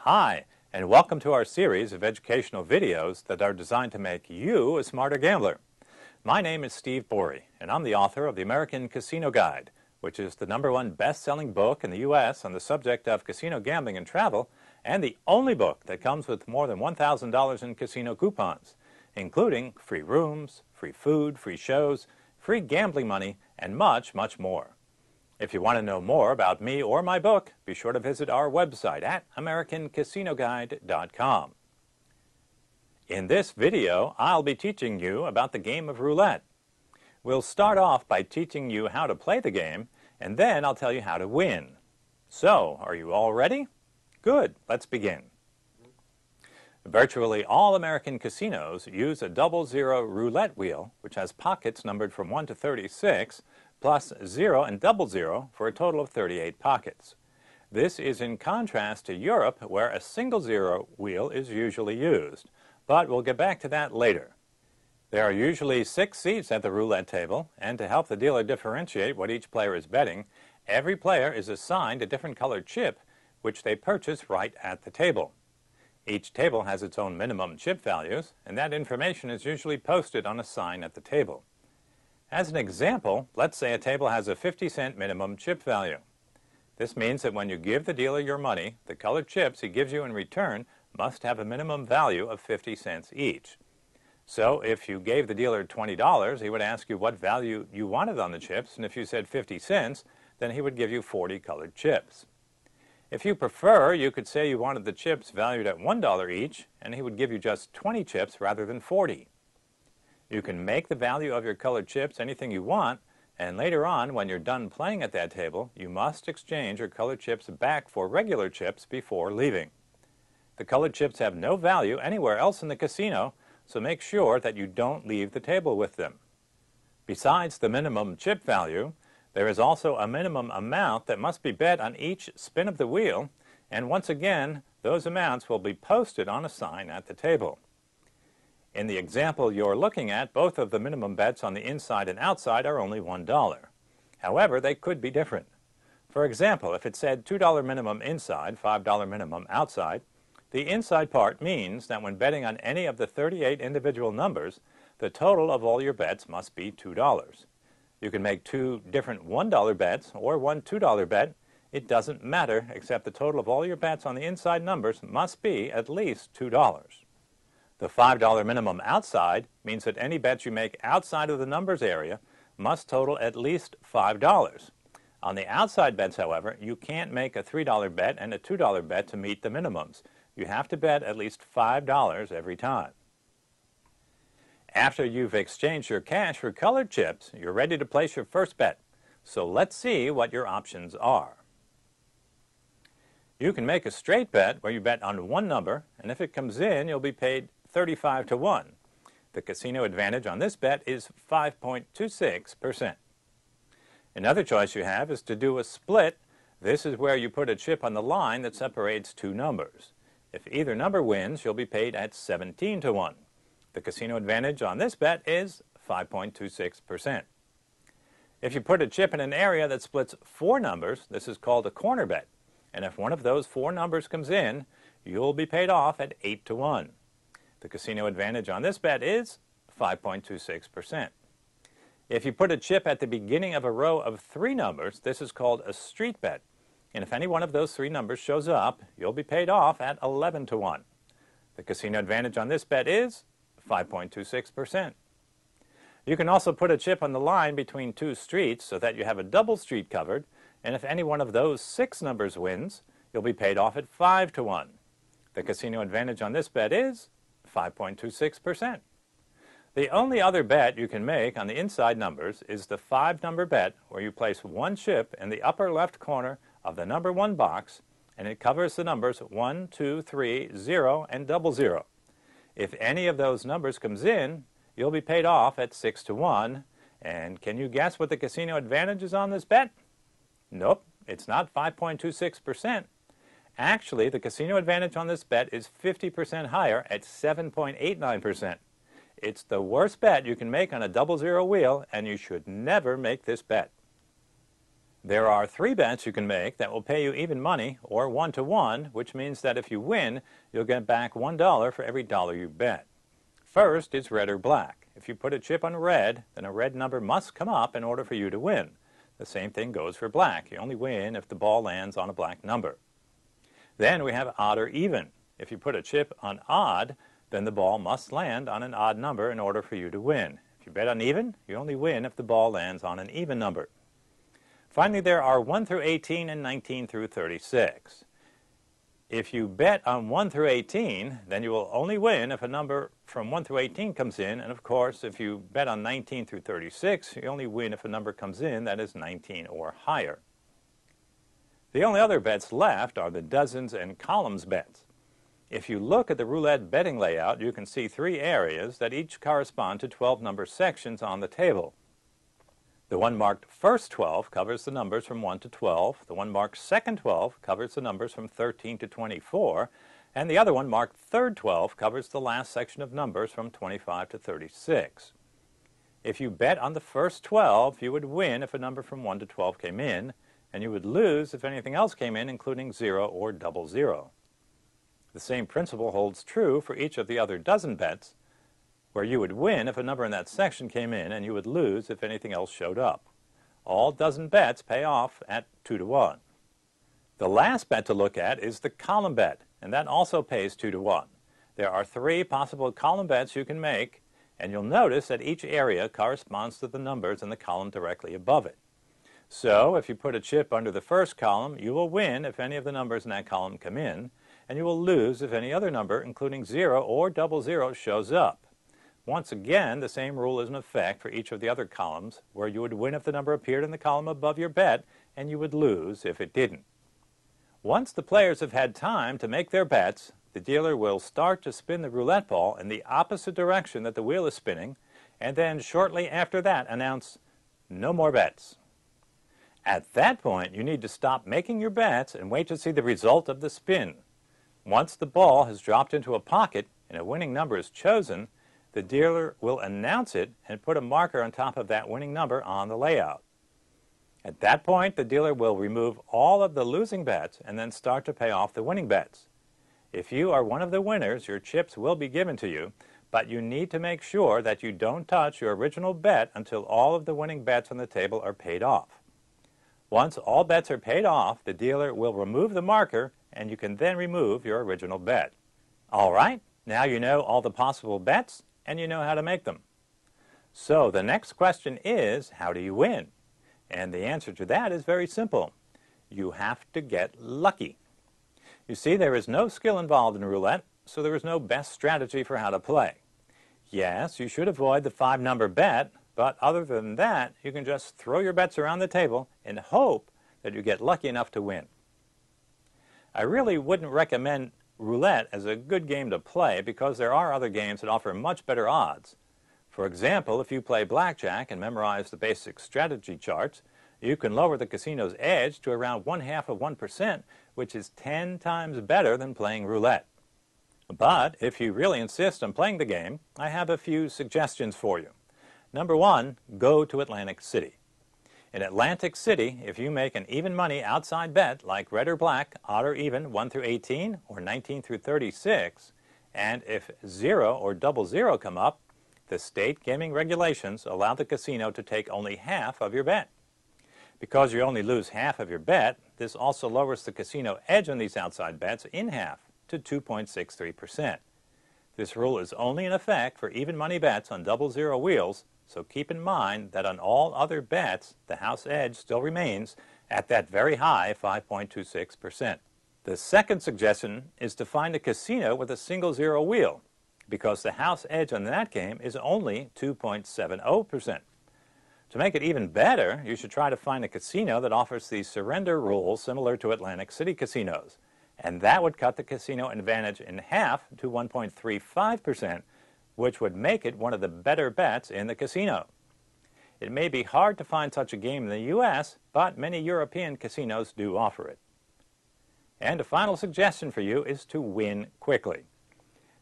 Hi, and welcome to our series of educational videos that are designed to make you a smarter gambler. My name is Steve Borey, and I'm the author of the American Casino Guide, which is the #1 best-selling book in the U.S. on the subject of casino gambling and travel, and the only book that comes with more than $1,000 in casino coupons, including free rooms, free food, free shows, free gambling money, and much, much more. If you want to know more about me or my book, be sure to visit our website at americancasinoguide.com. In this video, I'll be teaching you about the game of roulette. We'll start off by teaching you how to play the game, and then I'll tell you how to win. So, are you all ready? Good, let's begin. Virtually all American casinos use a 00 roulette wheel, which has pockets numbered from 1 to 36, plus 0 and 00 for a total of 38 pockets. This is in contrast to Europe, where a single zero wheel is usually used, but we'll get back to that later. There are usually 6 seats at the roulette table, and to help the dealer differentiate what each player is betting, every player is assigned a different colored chip, which they purchase right at the table. Each table has its own minimum chip values, and that information is usually posted on a sign at the table. As an example, let's say a table has a 50-cent minimum chip value. This means that when you give the dealer your money, the colored chips he gives you in return must have a minimum value of 50 cents each. So if you gave the dealer $20, he would ask you what value you wanted on the chips, and if you said 50 cents, then he would give you 40 colored chips. If you prefer, you could say you wanted the chips valued at $1 each, and he would give you just 20 chips rather than 40. You can make the value of your colored chips anything you want, and later on, when you're done playing at that table, you must exchange your colored chips back for regular chips before leaving. The colored chips have no value anywhere else in the casino, so make sure that you don't leave the table with them. Besides the minimum chip value, there is also a minimum amount that must be bet on each spin of the wheel, and once again, those amounts will be posted on a sign at the table. In the example you're looking at, both of the minimum bets on the inside and outside are only $1. However, they could be different. For example, if it said $2 minimum inside, $5 minimum outside, the inside part means that when betting on any of the 38 individual numbers, the total of all your bets must be $2. You can make 2 different $1 bets or one $2 bet. It doesn't matter, except the total of all your bets on the inside numbers must be at least $2. The $5 minimum outside means that any bets you make outside of the numbers area must total at least $5. On the outside bets, however, you can't make a $3 bet and a $2 bet to meet the minimums. You have to bet at least $5 every time. After you've exchanged your cash for colored chips, you're ready to place your first bet. So let's see what your options are. You can make a straight bet where you bet on one number, and if it comes in, you'll be paid 35 to 1. The casino advantage on this bet is 5.26%. Another choice you have is to do a split. This is where you put a chip on the line that separates 2 numbers. If either number wins, you'll be paid at 17 to 1. The casino advantage on this bet is 5.26%. If you put a chip in an area that splits 4 numbers, this is called a corner bet. And if one of those 4 numbers comes in, you'll be paid off at 8 to 1. The casino advantage on this bet is 5.26%. If you put a chip at the beginning of a row of 3 numbers, this is called a street bet. And if any one of those 3 numbers shows up, you'll be paid off at 11 to 1. The casino advantage on this bet is 5.26%. You can also put a chip on the line between 2 streets so that you have a double street covered, and if any one of those 6 numbers wins, you'll be paid off at 5 to 1. The casino advantage on this bet is 5.26%. The only other bet you can make on the inside numbers is the 5-number bet, where you place one chip in the upper left corner of the number 1 box, and it covers the numbers 1, 2, 3, 0, and 00. If any of those numbers comes in, you'll be paid off at 6 to 1. And can you guess what the casino advantage is on this bet? Nope, it's not 5.26%. Actually, the casino advantage on this bet is 50% higher at 7.89%. It's the worst bet you can make on a 00 wheel, and you should never make this bet. There are 3 bets you can make that will pay you even money or 1-to-1, which means that if you win, you'll get back $1 for every dollar you bet. First is red or black. If you put a chip on red, then a red number must come up in order for you to win. The same thing goes for black. You only win if the ball lands on a black number. Then we have odd or even. If you put a chip on odd, then the ball must land on an odd number in order for you to win. If you bet on even, you only win if the ball lands on an even number. Finally, there are 1 through 18 and 19 through 36. If you bet on 1 through 18, then you will only win if a number from 1 through 18 comes in, and of course, if you bet on 19 through 36, you only win if a number comes in that is 19 or higher. The only other bets left are the dozens and columns bets. If you look at the roulette betting layout, you can see 3 areas that each correspond to 12 number sections on the table. The one marked first 12 covers the numbers from 1 to 12. The one marked second 12 covers the numbers from 13 to 24. And the other one marked third 12 covers the last section of numbers from 25 to 36. If you bet on the first 12, you would win if a number from 1 to 12 came in, and you would lose if anything else came in, including 0 or 00. The same principle holds true for each of the other dozen bets, where you would win if a number in that section came in, and you would lose if anything else showed up. All dozen bets pay off at 2-to-1. The last bet to look at is the column bet, and that also pays 2-to-1. There are 3 possible column bets you can make, and you'll notice that each area corresponds to the numbers in the column directly above it. So, if you put a chip under the first column, you will win if any of the numbers in that column come in, and you will lose if any other number, including 0 or 00, shows up. Once again, the same rule is in effect for each of the other columns, where you would win if the number appeared in the column above your bet, and you would lose if it didn't. Once the players have had time to make their bets, the dealer will start to spin the roulette ball in the opposite direction that the wheel is spinning, and then shortly after that announce, "No more bets." At that point, you need to stop making your bets and wait to see the result of the spin. Once the ball has dropped into a pocket and a winning number is chosen, the dealer will announce it and put a marker on top of that winning number on the layout. At that point, the dealer will remove all of the losing bets and then start to pay off the winning bets. If you are one of the winners, your chips will be given to you, but you need to make sure that you don't touch your original bet until all of the winning bets on the table are paid off. Once all bets are paid off, the dealer will remove the marker, and you can then remove your original bet. All right, now you know all the possible bets, and you know how to make them. So the next question is, how do you win? And the answer to that is very simple. You have to get lucky. You see, there is no skill involved in roulette, so there is no best strategy for how to play. Yes, you should avoid the 5-number bet, but other than that, you can just throw your bets around the table and hope that you get lucky enough to win. I really wouldn't recommend roulette as a good game to play because there are other games that offer much better odds. For example, if you play blackjack and memorize the basic strategy charts, you can lower the casino's edge to around 0.5%, which is 10 times better than playing roulette. But if you really insist on playing the game, I have a few suggestions for you. Number 1, go to Atlantic City. In Atlantic City, if you make an even money outside bet like red or black, odd or even, 1 through 18 or 19 through 36, and if 0 or 00 come up, the state gaming regulations allow the casino to take only half of your bet. Because you only lose half of your bet, this also lowers the casino edge on these outside bets in half to 2.63%. This rule is only in effect for even money bets on 00 wheels, so keep in mind that on all other bets, the house edge still remains at that very high 5.26%. The second suggestion is to find a casino with a single 0 wheel, because the house edge on that game is only 2.70%. To make it even better, you should try to find a casino that offers the surrender rule similar to Atlantic City casinos, and that would cut the casino advantage in half to 1.35%, which would make it one of the better bets in the casino. It may be hard to find such a game in the U.S., but many European casinos do offer it. And a final suggestion for you is to win quickly.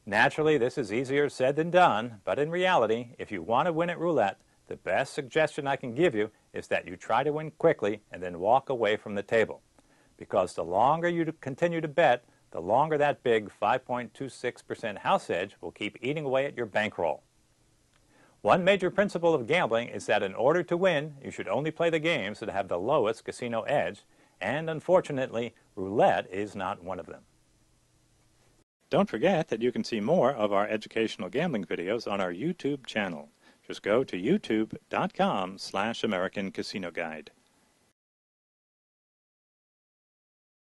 Naturally, this is easier said than done, but in reality, if you want to win at roulette, the best suggestion I can give you is that you try to win quickly and then walk away from the table. Because the longer you continue to bet, the longer that big 5.26% house edge will keep eating away at your bankroll. One major principle of gambling is that in order to win, you should only play the games that have the lowest casino edge, and unfortunately, roulette is not one of them. Don't forget that you can see more of our educational gambling videos on our YouTube channel. Just go to youtube.com/AmericanCasinoGuide.